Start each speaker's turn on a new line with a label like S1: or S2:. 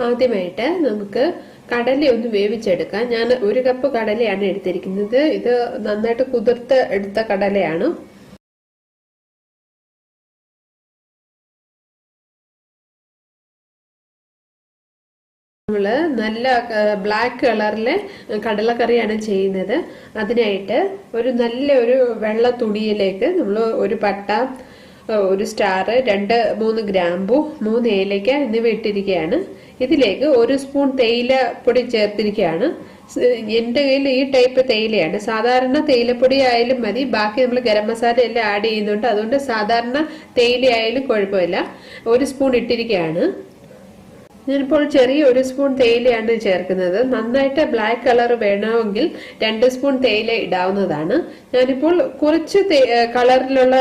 S1: ആദ്യമായിട്ട് നമുക്ക് കടല ഒന്ന് വേവിച്ചെടുക്കാം. ഞാൻ 1 കപ്പ് കടലയാണ് എടുത്തിരിക്കുന്നത്. ഇത് നന്നായിട്ട് കുതിർത്ത് എടുത്ത കടലയാണ്. നമ്മള് നല്ല ബ്ലാക്ക് കളറിലെ കടലക്കറിയാണ് ചെയ്യുന്നത്. അതിനായിട്ട് ഒരു വെള്ള തുണിയിലേക്ക് നമ്മൾ ഒരു പട്ട, ഒരു സ്റ്റാർ, 2-3 ഗ്രാമ്പു, 3 ഏലക്ക എന്നിവ ഇട്ടിരിക്കുകയാണ്. ഇതിലേക്ക് 1 സ്പൂൺ തേയിലപ്പൊടി ചേർത്തിരിക്കുകയാണ്. എൻ്റെ കയ്യിൽ ഈ ടൈപ്പ് തേയിലയാണ്. സാധാരണ തേയിലപ്പൊടി ആയാലും മതി. ബാക്കി നമ്മൾ ഗരം മസാല എല്ലാം ആഡ് ചെയ്യുന്നുണ്ട്. അതുകൊണ്ട് സാധാരണ തേയില ആയാലും കുഴപ്പമില്ല. 1 സ്പൂൺ ഇട്ടിരിക്കുകയാണ്. ഞാനിപ്പോൾ ചെറിയ 1 സ്പൂൺ തേയിലയാണ് ചേർക്കുന്നത്. നന്നായിട്ട് ബ്ലാക്ക് കളർ വേണമെങ്കിൽ 2 സ്പൂൺ തേയില ഇടാവുന്നതാണ്. ഞാനിപ്പോൾ കുറച്ച് കളറിലുള്ള